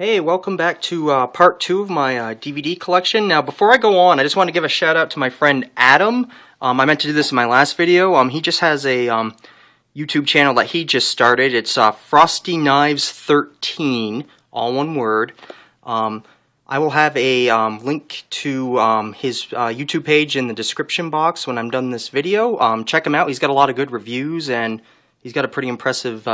Hey, welcome back to part 2 of my DVD collection. Now, before I go on, I just want to give a shout out to my friend Adam. I meant to do this in my last video. He just has a YouTube channel that he just started. It's Frosty Knives 13, all one word. I will have a link to his YouTube page in the description box when I'm done this video. Check him out. He's got a lot of good reviews, and he's got a pretty impressive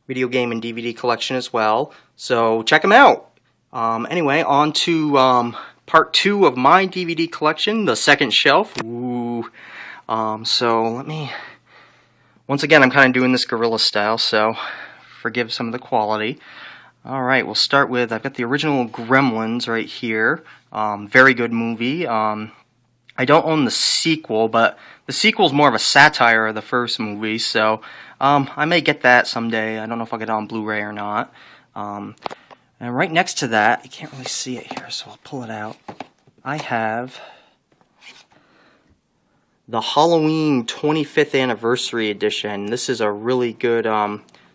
video game and DVD collection as well. So check him out. Anyway, on to part 2 of my DVD collection, the second shelf. Ooh. So let me... Once again, I'm kind of doing this guerrilla style, so forgive some of the quality. Alright, we'll start with, I've got the original Gremlins right here. Very good movie. I don't own the sequel, but the sequel's more of a satire of the first movie, so I may get that someday. I don't know if I'll get it on Blu-ray or not. And right next to that, you can't really see it here, so I'll pull it out. I have the Halloween 25th Anniversary Edition. This is a really good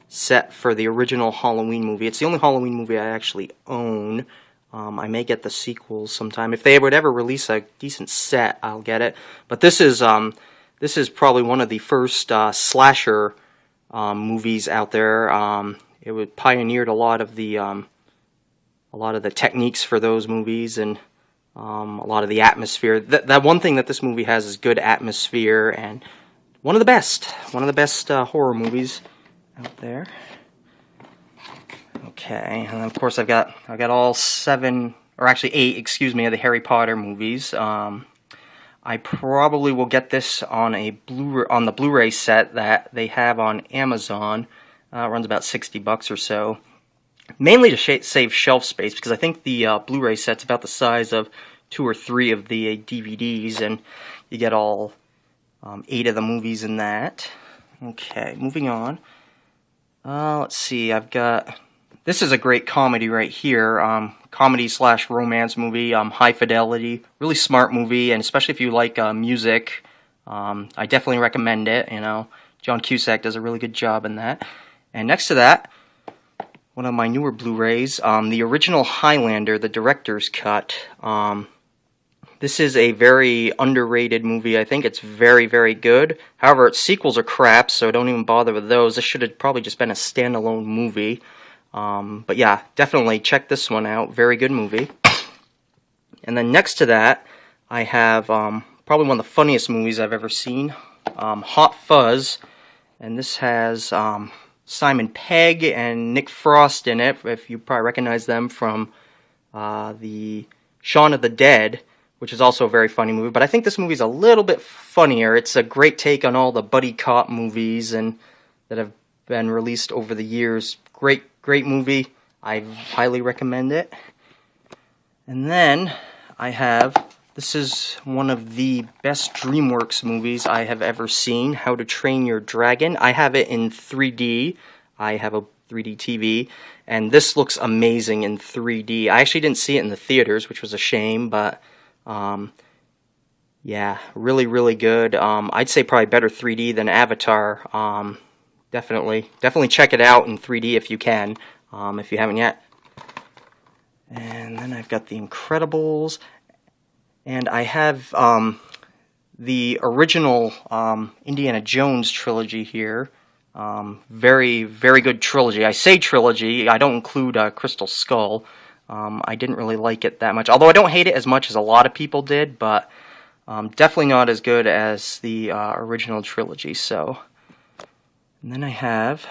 set for the original Halloween movie. It's the only Halloween movie I actually own. I may get the sequels sometime. If they would ever release a decent set, I'll get it. But this is probably one of the first slasher movies out there. It would pioneered a lot of the techniques for those movies and a lot of the atmosphere. That one thing that this movie has is good atmosphere, and one of the best horror movies out there. Okay, and of course I've got all 7, or actually 8, excuse me, of the Harry Potter movies. I probably will get this on the Blu-ray set that they have on Amazon. It runs about $60 or so. Mainly to save shelf space, because I think the Blu-ray set's about the size of 2 or 3 of the DVDs, and you get all 8 of the movies in that. Okay, moving on. Let's see, I've got... This is a great comedy right here. Comedy/romance movie, high fidelity, really smart movie, and especially if you like music, I definitely recommend it. You know, John Cusack does a really good job in that. And next to that, one of my newer Blu-rays, the original Highlander, the director's cut. This is a very underrated movie. I think it's very, very good. However, its sequels are crap, so don't even bother with those. This should have probably just been a standalone movie. But yeah, definitely check this one out. Very good movie. And then next to that, I have probably one of the funniest movies I've ever seen, Hot Fuzz. And this has Simon Pegg and Nick Frost in it, if you probably recognize them from the Shaun of the Dead, which is also a very funny movie. But I think this movie's a little bit funnier. It's a great take on all the buddy cop movies and that have been released over the years. Great movie. I highly recommend it. And then I have, this is one of the best DreamWorks movies I have ever seen, How to Train Your Dragon. I have it in 3D. I have a 3D TV, and this looks amazing in 3D. I actually didn't see it in the theaters, which was a shame, but yeah, really, really good. I'd say probably better 3D than Avatar. Definitely check it out in 3D if you can, if you haven't yet. And then I've got The Incredibles, and I have the original Indiana Jones trilogy here. Very, very good trilogy. I say trilogy, I don't include Crystal Skull. I didn't really like it that much, although I don't hate it as much as a lot of people did, but definitely not as good as the original trilogy, so... And then I have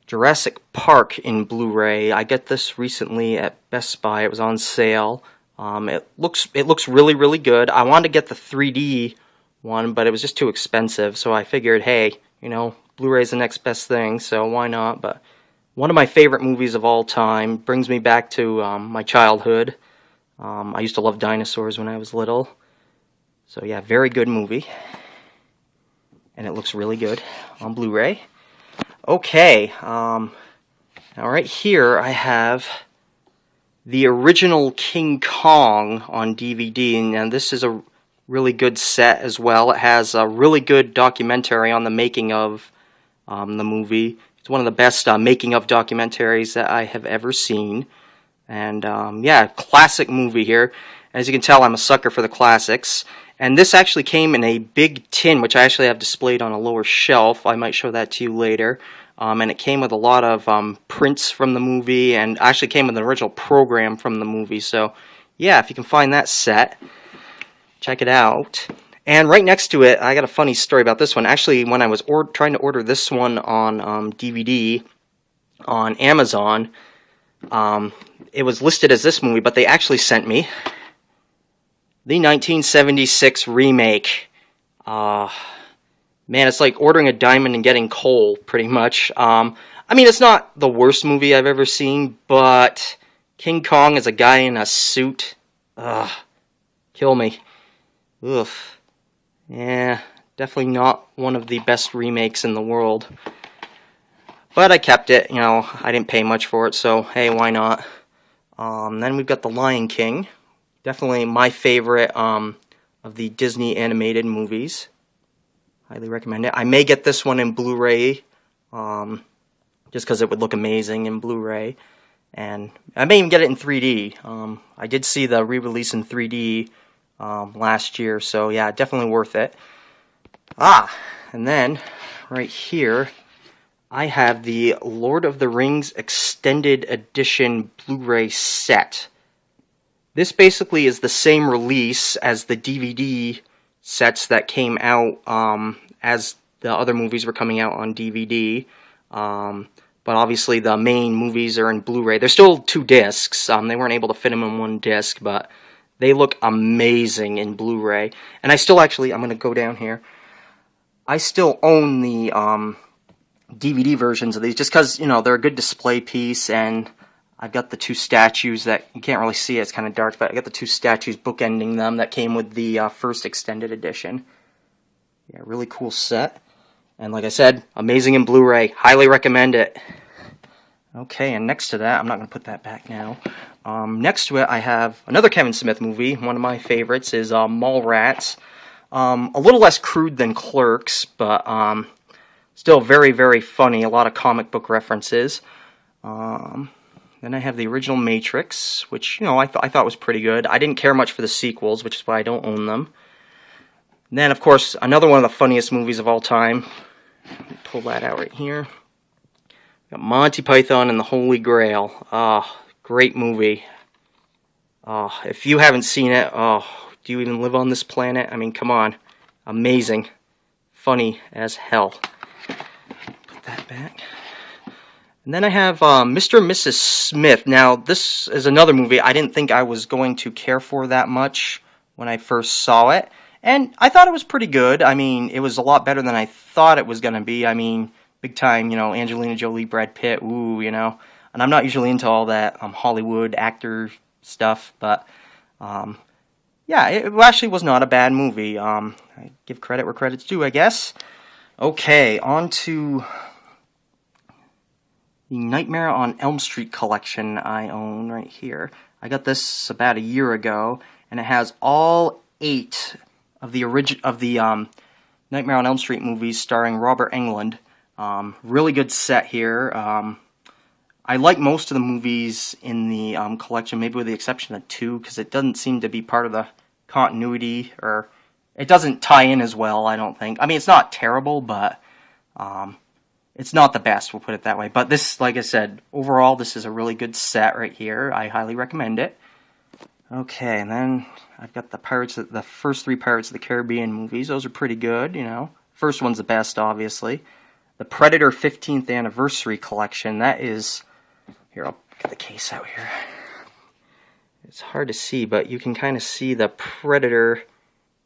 Jurassic Park in Blu-ray. I got this recently at Best Buy. It was on sale. It looks really, really good. I wanted to get the 3D one, but it was just too expensive. So I figured, hey, you know, Blu-ray's the next best thing, so why not? But one of my favorite movies of all time. Brings me back to my childhood. I used to love dinosaurs when I was little. So yeah, very good movie. And it looks really good on Blu-ray. Okay, now right here I have the original King Kong on DVD, and this is a really good set as well. It has a really good documentary on the making of the movie. It's one of the best making of documentaries that I have ever seen. And yeah, classic movie here. As you can tell, I'm a sucker for the classics. And this actually came in a big tin, which I actually have displayed on a lower shelf. I might show that to you later. And it came with a lot of prints from the movie, and actually came with an original program from the movie. So yeah, if you can find that set, check it out. And right next to it, I got a funny story about this one. Actually, when I was trying to order this one on DVD on Amazon, it was listed as this movie, but they actually sent me the 1976 remake. Man, it's like ordering a diamond and getting coal, pretty much. I mean, it's not the worst movie I've ever seen, but King Kong as a guy in a suit, kill me. Ugh. Yeah, definitely not one of the best remakes in the world. But I kept it, you know, I didn't pay much for it, so hey, why not? Then we've got The Lion King. Definitely my favorite of the Disney animated movies. Highly recommend it. I may get this one in Blu-ray, just because it would look amazing in Blu-ray. And I may even get it in 3D. I did see the re-release in 3D last year, so yeah, definitely worth it. And then right here I have the Lord of the Rings Extended Edition Blu-ray set. This basically is the same release as the DVD sets that came out as the other movies were coming out on DVD. But obviously the main movies are in Blu-ray. They're still 2 discs. They weren't able to fit them in 1 disc, but they look amazing in Blu-ray. And I still actually, I'm going to go down here. I still own the DVD versions of these just because, you know, they're a good display piece, and I've got the 2 statues that, you can't really see it, it's kind of dark, but I got the 2 statues bookending them that came with the first extended edition. Yeah, really cool set. And like I said, amazing in Blu-ray. Highly recommend it. Okay, and next to that, I'm not going to put that back now. Next to it, I have another Kevin Smith movie. One of my favorites is Mallrats. A little less crude than Clerks, but still very, very funny. A lot of comic book references. Then I have the original Matrix, which, you know, I thought was pretty good. I didn't care much for the sequels, which is why I don't own them. And then, of course, another one of the funniest movies of all time. Let me pull that out right here. Got Monty Python and the Holy Grail. Great movie. If you haven't seen it, do you even live on this planet? I mean, come on. Amazing. Funny as hell. Put that back. And then I have Mr. and Mrs. Smith. Now, this is another movie I didn't think I was going to care for that much when I first saw it. And I thought it was pretty good. I mean, it was a lot better than I thought it was going to be. I mean, big time, you know, Angelina Jolie, Brad Pitt, ooh, you know. And I'm not usually into all that Hollywood actor stuff, but yeah, it actually was not a bad movie. I give credit where credit's due, I guess. Okay, on to the Nightmare on Elm Street collection I own right here. I got this about a year ago, and it has all 8 of the Nightmare on Elm Street movies starring Robert Englund. Really good set here. I like most of the movies in the collection, maybe with the exception of 2, because it doesn't seem to be part of the continuity, or it doesn't tie in as well, I don't think. I mean, it's not terrible, but it's not the best, we'll put it that way. But this, like I said, overall, this is a really good set right here. I highly recommend it. Okay, and then I've got the first 3 Pirates of the Caribbean movies. Those are pretty good, you know. First one's the best, obviously. The Predator 15th Anniversary Collection, that is... Here, I'll get the case out here. It's hard to see, but you can kind of see the Predator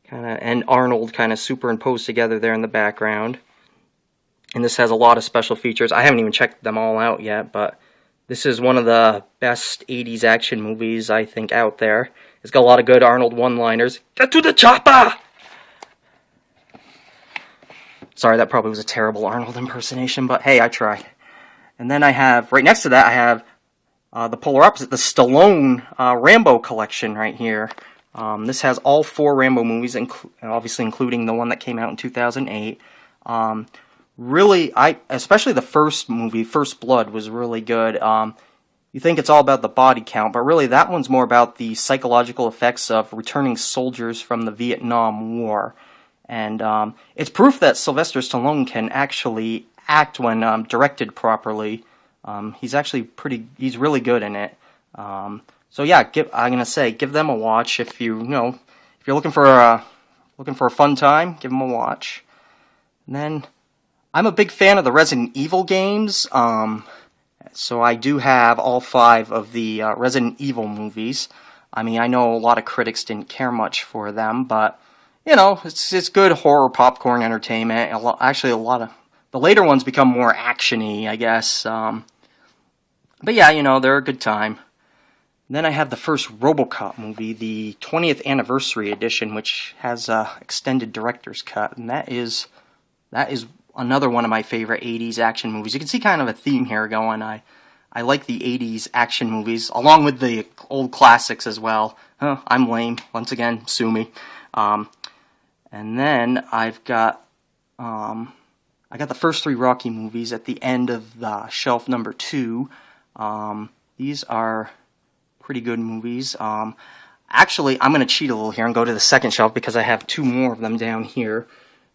and Arnold kind of superimposed together there in the background. And this has a lot of special features. I haven't even checked them all out yet, but this is one of the best 80s action movies, I think, out there. It's got a lot of good Arnold one-liners. Get to the chopper! Sorry, that probably was a terrible Arnold impersonation, but hey, I try. And then I have, right next to that, I have the polar opposite, the Stallone Rambo collection right here. This has all 4 Rambo movies, obviously including the one that came out in 2008. really, especially the first movie, First Blood, was really good. You think it's all about the body count, but really that one's more about the psychological effects of returning soldiers from the Vietnam War. And it's proof that Sylvester Stallone can actually act when directed properly. He's really good in it. So yeah, I'm gonna say give them a watch if you know if you're looking for a fun time. Give them a watch. And then I'm a big fan of the Resident Evil games. So I do have all 5 of the Resident Evil movies. I mean, I know a lot of critics didn't care much for them, but you know, it's good horror popcorn entertainment. Actually, a lot of the later ones become more actiony, I guess. But yeah, you know, they're a good time. And then I have the first RoboCop movie, the 20th anniversary edition, which has a extended director's cut, and that is another one of my favorite 80s action movies. You can see kind of a theme here going. I like the 80s action movies, along with the old classics as well. I'm lame. Once again, sue me. And then I've got the first 3 Rocky movies at the end of the shelf number 2. These are pretty good movies. Actually, I'm going to cheat a little here and go to the second shelf because I have 2 more of them down here.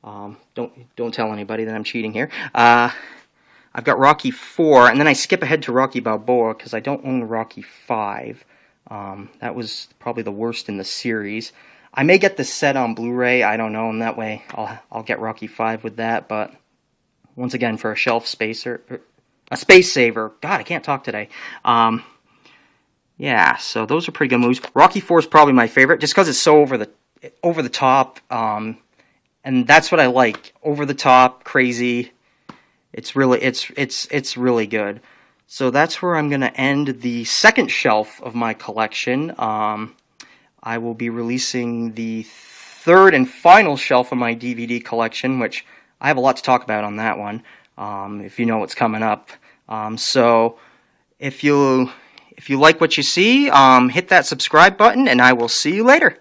Don't tell anybody that I'm cheating here. I've got Rocky 4, and then I skip ahead to Rocky Balboa because I don't own Rocky 5. That was probably the worst in the series. I may get this set on Blu-ray, I don't know, and that way I'll get Rocky 5 with that, but once again, for a shelf spacer, a space saver. God, I can't talk today. Yeah, so those are pretty good movies. Rocky 4 is probably my favorite, just because it's so over the top. And that's what I like. Over the top, crazy. It's really good. So that's where I'm going to end the second shelf of my collection. I will be releasing the third and final shelf of my DVD collection, which I have a lot to talk about on that one, if you know what's coming up. So if you like what you see, hit that subscribe button, and I will see you later.